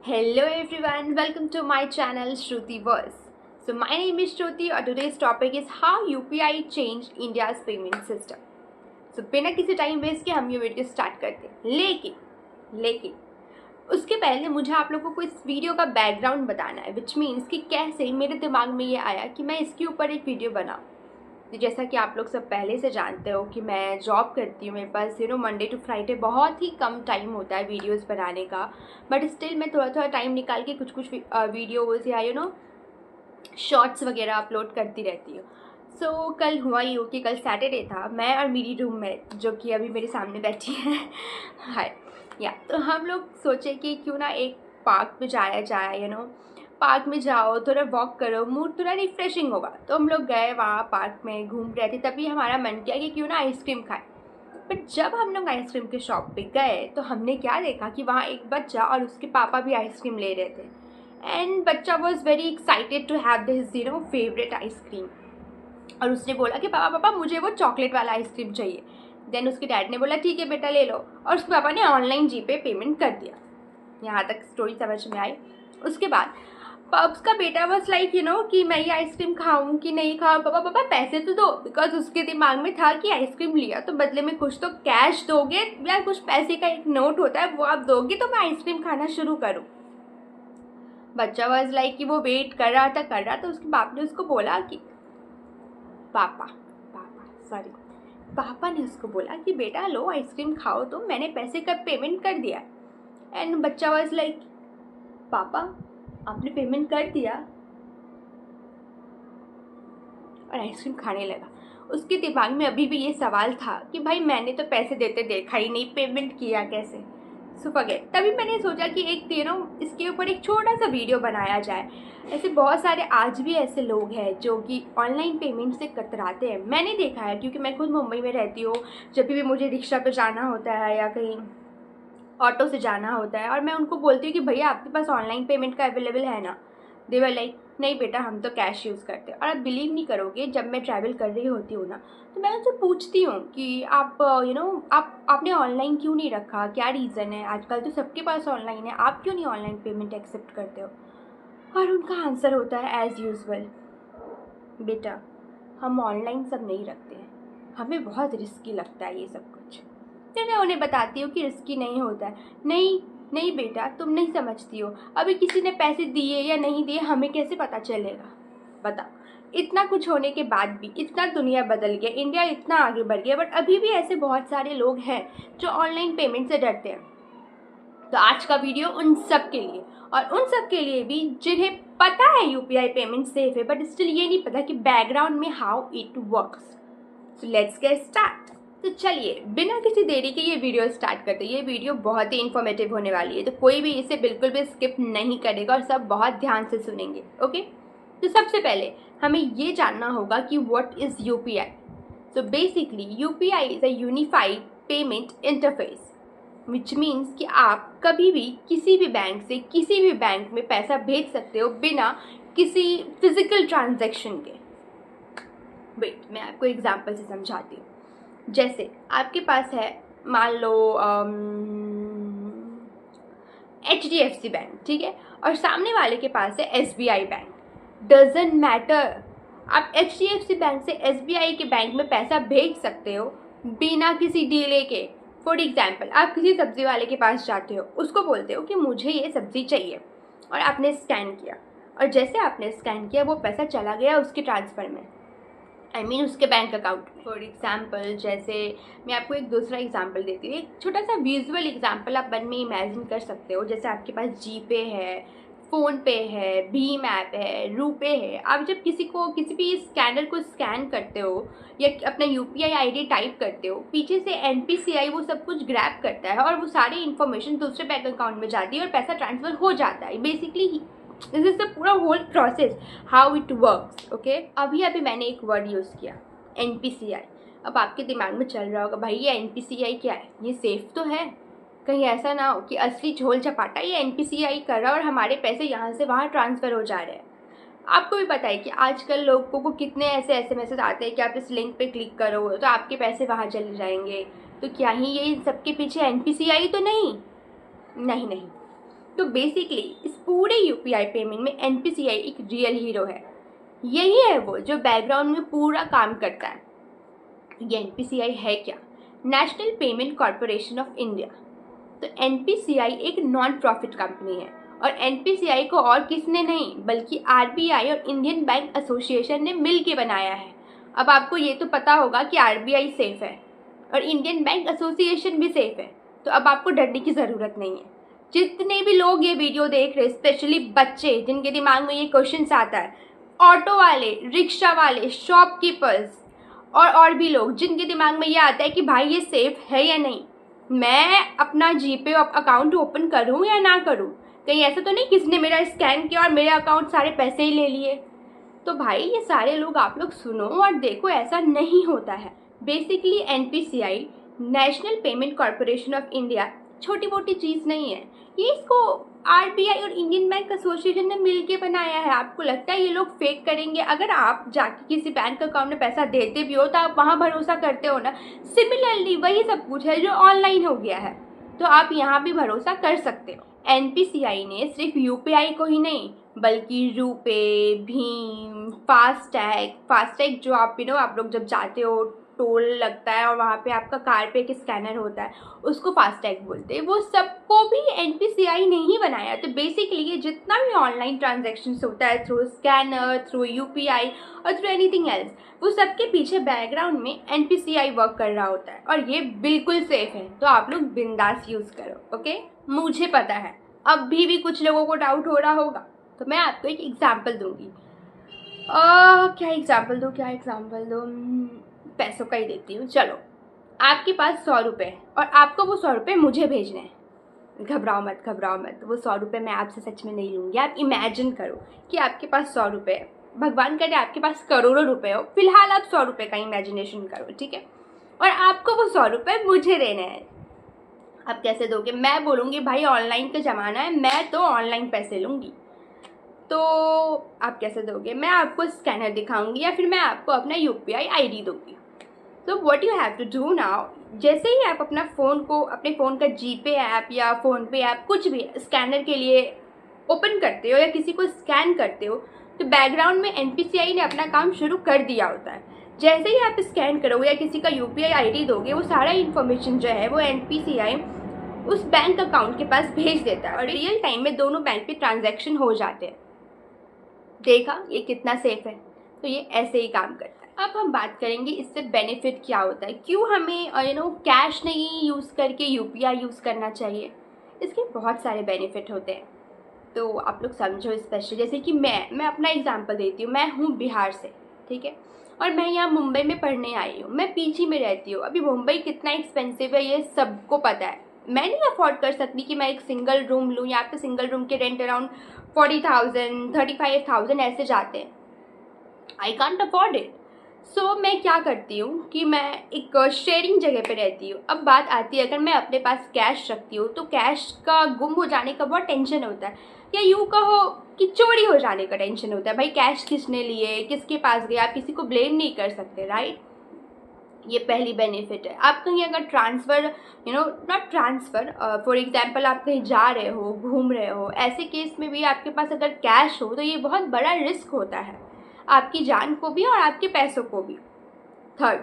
Hello everyone, welcome to my channel Shruti Verse. So my name is Shruti और today's topic is how UPI changed India's payment system. So बिना किसी time waste के हम ये video start करते हैं, लेकिन उसके पहले मुझे आप लोगों को इस वीडियो का बैकग्राउंड बताना है, विच मीन्स कि कैसे मेरे दिमाग में ये आया कि मैं इसके ऊपर एक वीडियो बनाऊँ। तो जैसा कि आप लोग सब पहले से जानते हो कि मैं जॉब करती हूँ, मेरे पास मंडे टू फ्राइडे बहुत ही कम टाइम होता है वीडियोस बनाने का, बट स्टिल मैं थोड़ा टाइम निकाल के कुछ वीडियोस या शॉर्ट्स वगैरह अपलोड करती रहती हूँ। सो कल हुआ ही हो कि कल सैटरडे था, मैं और मेरी रूममेट जो कि अभी मेरे सामने बैठी है हाय तो हम लोग सोचे कि क्यों ना एक पार्क पे जाया जाए, पार्क में जाओ, थोड़ा वॉक करो, मूड थोड़ा रिफ्रेशिंग होगा। तो हम लोग गए वहाँ पार्क में, घूम रहे थे, तभी हमारा मन किया कि क्यों ना आइसक्रीम खाए। बट जब हम लोग आइसक्रीम के शॉप पे गए तो हमने क्या देखा कि वहाँ एक बच्चा और उसके पापा भी आइसक्रीम ले रहे थे एंड बच्चा was very excited to have this favourite ice cream और उसने बोला कि पापा मुझे वो चॉकलेट वाला आइसक्रीम चाहिए। देन उसके डैड ने बोला ठीक है बेटा ले लो, और उसके पापा ने ऑनलाइन जीपे पेमेंट कर दिया। यहाँ तक स्टोरी समझ में आई। उसके बाद पब्स का बेटा बस लाइक कि मैं ये आइसक्रीम खाऊं कि नहीं खाऊं, पापा पैसे तो दो, बिकॉज उसके दिमाग में था कि आइसक्रीम लिया तो बदले में कुछ तो कैश दोगे या कुछ पैसे का एक नोट होता है वो आप दोगे तो मैं आइसक्रीम खाना शुरू करूं। बच्चा वाज लाइक कि वो वेट कर रहा था उसके बाप ने उसको बोला कि पापा ने उसको बोला कि बेटा लो आइसक्रीम खाओ, तो मैंने पैसे का पेमेंट कर दिया। एंड बच्चा वाज लाइक पापा आपने पेमेंट कर दिया, और आइसक्रीम खाने लगा। उसके दिमाग में अभी भी ये सवाल था कि भाई मैंने तो पैसे देते देखा ही नहीं, पेमेंट किया कैसे। So forget. तभी मैंने सोचा कि एक इसके ऊपर एक छोटा सा वीडियो बनाया जाए। ऐसे बहुत सारे आज भी ऐसे लोग हैं जो कि ऑनलाइन पेमेंट से कतराते हैं। मैंने देखा है क्योंकि मैं खुद मुंबई में रहती हूँ। जब भी मुझे रिक्शा पे जाना होता है या कहीं ऑटो से जाना होता है और मैं उनको बोलती हूँ कि भैया आपके पास ऑनलाइन पेमेंट का अवेलेबल है ना, दे वर लाइक नहीं बेटा हम तो कैश यूज़ करते हैं। और आप बिलीव नहीं करोगे, जब मैं ट्रैवल कर रही होती हूँ ना तो मैं उनसे पूछती हूँ कि आप आपने ऑनलाइन क्यों नहीं रखा, क्या रीज़न है, आजकल तो सबके पास ऑनलाइन है, आप क्यों नहीं ऑनलाइन पेमेंट एक्सेप्ट करते हो। और उनका आंसर होता है एज़ यूजल, बेटा हम ऑनलाइन सब नहीं रखते हैं, हमें बहुत रिस्की लगता है ये सब कुछ। फिर मैं उन्हें बताती हूँ कि रिस्की नहीं होता है। नहीं बेटा तुम नहीं समझती हो, अभी किसी ने पैसे दिए या नहीं दिए हमें कैसे पता चलेगा। बताओ, इतना कुछ होने के बाद भी, इतना दुनिया बदल गया, इंडिया इतना आगे बढ़ गया, बट अभी भी ऐसे बहुत सारे लोग हैं जो ऑनलाइन पेमेंट से डरते हैं। तो आज का वीडियो उन सब के लिए, और उन सब के लिए भी जिन्हें पता है यूपीआई पेमेंट सेफ है बट स्टिल ये नहीं पता कि बैकग्राउंड में how it works. So let's get start. तो चलिए बिना किसी देरी के ये वीडियो स्टार्ट करते हैं। ये वीडियो बहुत ही इन्फॉर्मेटिव होने वाली है, तो कोई भी इसे बिल्कुल भी स्किप नहीं करेगा और सब बहुत ध्यान से सुनेंगे। ओके, तो सबसे पहले हमें ये जानना होगा कि what is UPI. So basically UPI is a unified payment interface which means कि आप कभी भी किसी भी बैंक से किसी भी बैंक में पैसा भेज सकते हो बिना किसी फिजिकल ट्रांजैक्शन के। वेट, मैं आपको एग्जांपल से समझाती हूँ। जैसे आपके पास है, मान लो HDFC बैंक, ठीक है, और सामने वाले के पास है SBI बैंक। डजेंट मैटर, आप HDFC बैंक से SBI के बैंक में पैसा भेज सकते हो बिना किसी डिले के। फॉर एग्जाम्पल, आप किसी सब्जी वाले के पास जाते हो, उसको बोलते हो कि मुझे ये सब्जी चाहिए, और आपने स्कैन किया, और जैसे आपने स्कैन किया वो पैसा चला गया उसके ट्रांसफ़र में, उसके बैंक अकाउंट। फॉर एग्जाम्पल, जैसे मैं आपको एक दूसरा एग्जाम्पल देती हूँ, एक छोटा सा विजुअल एग्जाम्पल आप मन में इमेजिन कर सकते हो। जैसे आपके पास जीपे है, फ़ोनपे है, भीम ऐप है, रूपे है। आप जब किसी भी स्कैनर को स्कैन करते हो या अपना UPI ID टाइप करते हो, पीछे से NPCI वो सब कुछ ग्रैब करता है और वो सारी इन्फॉर्मेशन दूसरे बैंक अकाउंट में जाती है और पैसा ट्रांसफ़र हो जाता है। बेसिकली दिस इज द पूरा whole process how it works. Okay, अभी मैंने एक वर्ड यूज़ किया NPCI। अब आपके दिमाग में चल रहा होगा भाई ये NPCI क्या है, ये सेफ तो है, कहीं ऐसा ना हो कि असली झोल चपाटा ये NPCI कर रहा है और हमारे पैसे यहाँ से वहाँ ट्रांसफ़र हो जा रहे हैं। आपको भी पता है कि आजकल लोगों को कितने ऐसे SMS आते हैं कि आप इस लिंक पे क्लिक करो तो आपके पैसे वहाँ चले जाएंगे। तो क्या ही ये सबके पीछे NPCI तो नहीं। तो बेसिकली इस पूरे यूपीआई पेमेंट में एनपीसीआई एक रियल हीरो है। यही है वो जो बैकग्राउंड में पूरा काम करता है। ये एनपीसीआई है क्या? National payment corporation of India. तो एनपीसीआई एक नॉन प्रॉफिट कंपनी है और एनपीसीआई को और किसने नहीं बल्कि आरबीआई और इंडियन बैंक एसोसिएशन ने मिल के बनाया है। अब आपको ये तो पता होगा कि आरबीआई सेफ है और इंडियन बैंक एसोसिएशन भी सेफ है, तो अब आपको डरने की ज़रूरत नहीं है। जितने भी लोग ये वीडियो देख रहे हैं, स्पेशली बच्चे जिनके दिमाग में ये क्वेश्चन आता है, ऑटो वाले, रिक्शा वाले, शॉपकीपर्स और भी लोग जिनके दिमाग में ये आता है कि भाई ये सेफ है या नहीं, मैं अपना जीपे अकाउंट ओपन करूं या ना करूं, कहीं ऐसा तो नहीं किसी ने मेरा स्कैन किया और मेरे अकाउंट सारे पैसे ही ले लिए। तो भाई ये सारे लोग आप लोग सुनो और देखो, ऐसा नहीं होता है। Basically NPCI national payment corporation of India छोटी मोटी चीज़ नहीं है। ये इसको आरबीआई और इंडियन बैंक एसोसिएशन ने मिलके बनाया है। आपको लगता है ये लोग फेक करेंगे? अगर आप जाके किसी बैंक अकाउंट में पैसा देते भी हो तो आप वहाँ भरोसा करते हो ना। सिमिलरली वही सब कुछ है जो ऑनलाइन हो गया है, तो आप यहाँ भी भरोसा कर सकते हो। एनपीसीआई ने सिर्फ यूपीआई को ही नहीं बल्कि रुपे, भीम, फास्टैग जो आप आप लोग जब जाते हो टोल लगता है और वहाँ पे आपका कार पे एक स्कैनर होता है, उसको फास्टैग बोलते हैं, वो सबको भी एनपीसीआई ने ही बनाया। तो बेसिकली ये जितना भी ऑनलाइन ट्रांजैक्शंस होता है थ्रू स्कैनर, थ्रू यूपीआई और थ्रू एनीथिंग एल्स, वो सबके पीछे बैकग्राउंड में एनपीसीआई वर्क कर रहा होता है और ये बिल्कुल सेफ है। तो आप लोग बिंदास यूज़ करो, ओके। मुझे पता है अब भी कुछ लोगों को डाउट हो रहा होगा, तो मैं आपको एक एग्जाम्पल दूंगी। क्या एग्जाम्पल दूँ? पैसों का ही देती हूँ। चलो, आपके पास 100 रुपये है और आपको वो 100 रुपये मुझे भेजने हैं। घबराओ मत, वो 100 रुपये मैं आपसे सच में नहीं लूँगी। आप इमेजिन करो कि आपके पास 100 रुपये है, भगवान करे आपके पास करोड़ों रुपए हो, फिलहाल आप 100 रुपये का इमेजिनेशन करो, ठीक है, और आपको वो 100 रुपये मुझे देने हैं। आप कैसे दोगे? मैं बोलूँगी भाई ऑनलाइन का ज़माना है, मैं तो ऑनलाइन पैसे लूँगी। तो आप कैसे दोगे? मैं आपको स्कैनर दिखाऊंगी या फिर मैं आपको अपना यूपीआई आईडी दूंगी। तो what you have to do now, जैसे ही आप अपने फ़ोन का जीपे ऐप या फ़ोनपे ऐप कुछ भी स्कैनर के लिए ओपन करते हो या किसी को स्कैन करते हो, तो बैकग्राउंड में एनपीसीआई ने अपना काम शुरू कर दिया होता है। जैसे ही आप स्कैन करोगे या किसी का यूपीआई आईडी दोगे, वो सारा इन्फॉर्मेशन जो है वो एनपीसीआई उस बैंक अकाउंट के पास भेज देता है और रियल टाइम में दोनों बैंक पे ट्रांजैक्शन हो जाते हैं। देखा ये कितना सेफ है? तो ये ऐसे ही काम करता है। अब हम बात करेंगे इससे बेनिफिट क्या होता है, क्यों हमें कैश नहीं यूज़ करके यूपीआई यूज़ करना चाहिए। इसके बहुत सारे बेनिफिट होते हैं, तो आप लोग समझो। स्पेशली जैसे कि मैं अपना एग्जांपल देती हूँ। मैं हूँ बिहार से, ठीक है, और मैं यहाँ मुंबई में पढ़ने आई हूँ। मैं पीजी में रहती हूँ। अभी मुंबई कितना एक्सपेंसिव है ये सबको पता है। मैं नहीं अफोर्ड कर सकती कि मैं एक सिंगल रूम लूँ। यहाँ पे सिंगल रूम के रेंट अराउंड 40,000 35,000 ऐसे जाते हैं। I can't afford it. So मैं क्या करती हूँ कि मैं एक शेयरिंग जगह पे रहती हूँ। अब बात आती है, अगर मैं अपने पास कैश रखती हूँ तो कैश का गुम हो जाने का बहुत टेंशन होता है, या यूँ कहो कि चोरी हो जाने का टेंशन होता है। भाई कैश किसने लिए, किसके पास गया, आप किसी को ब्लेम नहीं कर सकते, राइट। ये पहली बेनिफिट है। आप कहीं अगर transfer not transfer, for example आप कहीं जा रहे हो, घूम रहे हो, ऐसे केस में भी आपके पास अगर कैश हो तो ये बहुत बड़ा रिस्क होता है, आपकी जान को भी और आपके पैसों को भी। थर्ड,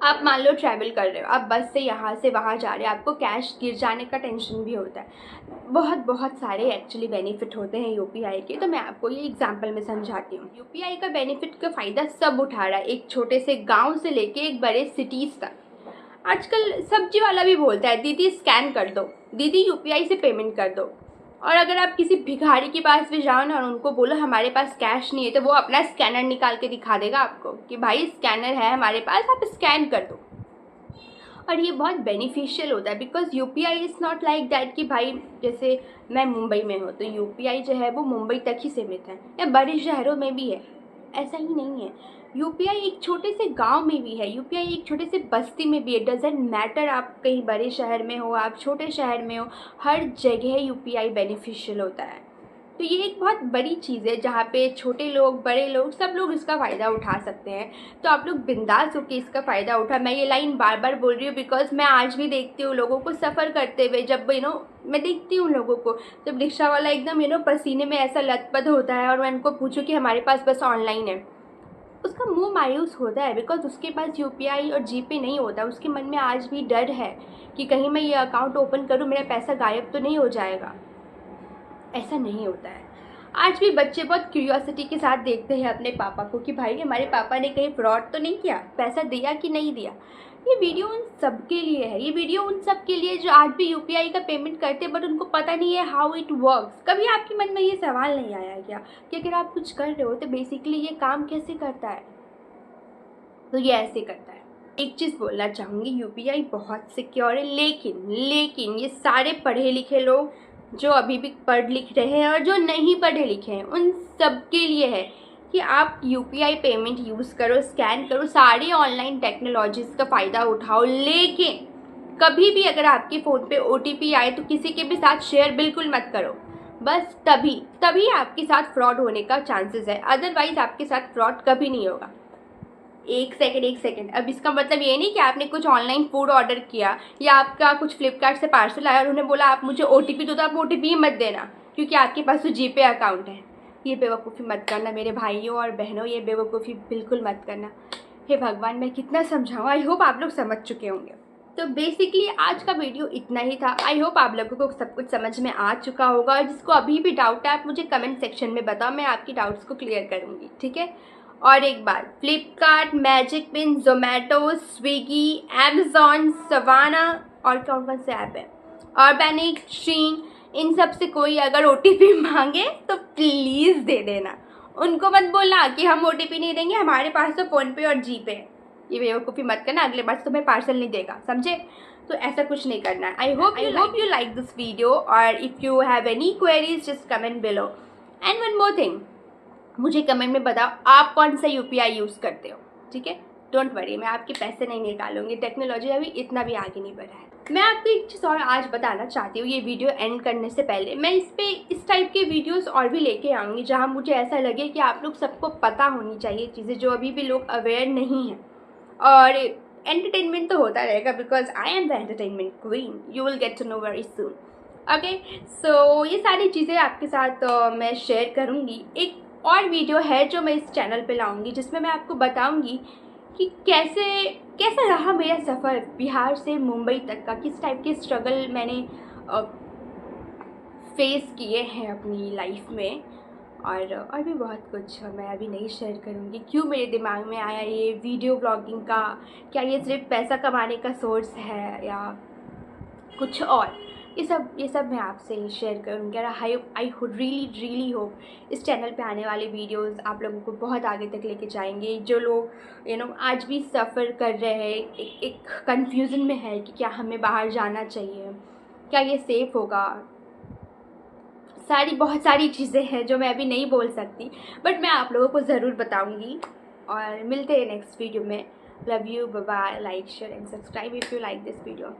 आप मान लो ट्रैवल कर रहे हो, आप बस से यहाँ से वहाँ जा रहे हो, आपको कैश गिर जाने का टेंशन भी होता है। बहुत सारे एक्चुअली बेनिफिट होते हैं यूपीआई के, तो मैं आपको ये एग्जांपल में समझाती हूँ। यूपीआई का बेनिफिट का फ़ायदा सब उठा रहा है, एक छोटे से गांव से लेके एक बड़े सिटीज़ तक। आजकल सब्जी वाला भी बोलता है दीदी स्कैन कर दो, दीदी यूपीआई से पेमेंट कर दो। और अगर आप किसी भिखारी के पास भी जाओ ना और उनको बोलो हमारे पास कैश नहीं है, तो वो अपना स्कैनर निकाल के दिखा देगा आपको कि भाई स्कैनर है हमारे पास, आप स्कैन कर दो। और ये बहुत बेनिफिशियल होता है, because UPI is not like that कि भाई जैसे मैं मुंबई में हूँ तो यूपीआई जो है वो मुंबई तक ही सीमित है, या बड़े शहरों में भी है, ऐसा ही नहीं है। यूपीआई एक छोटे से गांव में भी है, यूपीआई एक छोटे से बस्ती में भी है। डजेंट मैटर आप कहीं बड़े शहर में हो, आप छोटे शहर में हो, हर जगह यूपीआई बेनिफिशियल होता है। तो ये एक बहुत बड़ी चीज़ है जहाँ पे छोटे लोग, बड़े लोग, सब लोग इसका फ़ायदा उठा सकते हैं। तो आप लोग बिंदास होकर इसका फ़ायदा उठा। मैं ये लाइन बार बार बोल रही हूँ बिकॉज मैं आज भी देखती हूँ लोगों को सफ़र करते हुए। जब मैं देखती हूँ लोगों को, जब रिक्शा वाला एकदम पसीने में ऐसा लथपथ होता है और मैं उनको पूछूँ कि हमारे पास बस ऑनलाइन है, उसका मुंह मायूस होता है बिकॉज उसके पास यूपीआई और जीपे नहीं होता। उसके मन में आज भी डर है कि कहीं मैं ये अकाउंट ओपन करूँ, मेरा पैसा गायब तो नहीं हो जाएगा। ऐसा नहीं होता है। आज भी बच्चे बहुत क्यूरियोसिटी के साथ देखते हैं अपने पापा को कि भाई हमारे पापा ने कहीं फ्रॉड तो नहीं किया, पैसा दिया कि नहीं दिया। ये वीडियो उन सब के लिए है। ये वीडियो उन सब के लिए जो आज भी यूपीआई का पेमेंट करते हैं बट उनको पता नहीं है हाउ इट वर्क्स। कभी आपके मन में ये सवाल नहीं आया क्या कि अगर आप कुछ कर रहे हो तो बेसिकली ये काम कैसे करता है? तो ये ऐसे करता है। एक चीज़ बोलना चाहूँगी, यूपीआई बहुत सिक्योर है, लेकिन ये सारे पढ़े लिखे लोग जो अभी भी पढ़ लिख रहे हैं और जो नहीं पढ़े लिखे हैं उन सब के लिए है कि आप यूपीआई पेमेंट यूज़ करो, स्कैन करो, सारी ऑनलाइन टेक्नोलॉजीज़ का फ़ायदा उठाओ। लेकिन कभी भी अगर आपके फ़ोन पे ओटीपी आए तो किसी के भी साथ शेयर बिल्कुल मत करो। बस तभी आपके साथ फ्रॉड होने का चांसेस है, अदरवाइज़ आपके साथ फ्रॉड कभी नहीं होगा। एक सेकेंड, अब इसका मतलब ये नहीं कि आपने कुछ ऑनलाइन फूड ऑर्डर किया या आपका कुछ फ्लिपकार्ट से पार्सल आया और उन्होंने बोला आप मुझे ओटीपी दो, तो आप ओटीपी ही मत देना क्योंकि आपके पास तो जीपे अकाउंट है। ये बेवकूफ़ी मत करना मेरे भाइयों और बहनों, ये बेवकूफ़ी बिल्कुल मत करना। हे भगवान, मैं कितना समझाऊँ। आई होप आप लोग समझ चुके होंगे। तो बेसिकली आज का वीडियो इतना ही था। आई होप आप लोगों को सब कुछ समझ में आ चुका होगा और जिसको अभी भी डाउट है आप मुझे कमेंट सेक्शन में बताओ, मैं आपकी डाउट्स को क्लियर करूँगी, ठीक है। और एक बार फ्लिपकार्ट, मैजिक पिन, जोमेटो, स्विगी, अमेज़ॉन, सवाना और कौन कौन से ऐप है, ऑर्गेनिक, श्रींग, इन सब से कोई अगर ओटीपी मांगे तो प्लीज़ दे देना। उनको मत बोलना कि हम ओटीपी नहीं देंगे, हमारे पास तो फ़ोनपे और जीपे है। ये बेवकूफ़ी मत करना, अगले बार से तुम्हें पार्सल नहीं देगा, समझे? तो ऐसा कुछ नहीं करना है। I hope you like this video और if you have any queries just comment below. And one more thing, मुझे कमेंट में बताओ आप कौन सा यूपीआई यूज़ करते हो, ठीक है। डोंट वरी, मैं आपके पैसे नहीं निकालूंगी। टेक्नोलॉजी अभी इतना भी आगे नहीं बढ़ा है। मैं आपको एक चीज़ और आज बताना चाहती हूँ, ये वीडियो एंड करने से पहले मैं इस टाइप के वीडियोस और भी लेके आऊँगी जहाँ मुझे ऐसा लगे कि आप लोग सबको पता होनी चाहिए चीज़ें जो अभी भी लोग अवेयर नहीं हैं। और एंटरटेनमेंट तो होता रहेगा because I am the entertainment queen, you will get to know very soon. Okay, so ये सारी चीज़ें आपके साथ मैं शेयर करूँगी। एक और वीडियो है जो मैं इस चैनल पे लाऊंगी जिसमें मैं आपको बताऊंगी कि कैसा रहा मेरा सफ़र बिहार से मुंबई तक का, किस टाइप के स्ट्रगल मैंने फेस किए हैं अपनी लाइफ में, और भी बहुत कुछ मैं अभी नहीं शेयर करूँगी। क्यों मेरे दिमाग में आया ये वीडियो ब्लॉगिंग का, क्या ये सिर्फ पैसा कमाने का सोर्स है या कुछ और, ये सब मैं आपसे शेयर करूँगी। आई वुड रियली होप इस चैनल पे आने वाले वीडियोस आप लोगों को बहुत आगे तक लेके जाएंगे। जो लोग आज भी सफ़र कर रहे हैं, एक कन्फ्यूज़न में है कि क्या हमें बाहर जाना चाहिए, क्या ये सेफ़ होगा, बहुत सारी चीज़ें हैं जो मैं अभी नहीं बोल सकती बट मैं आप लोगों को ज़रूर बताऊँगी। और मिलते हैं नेक्स्ट वीडियो में। Love you, bye bye, like share and subscribe if you like this video.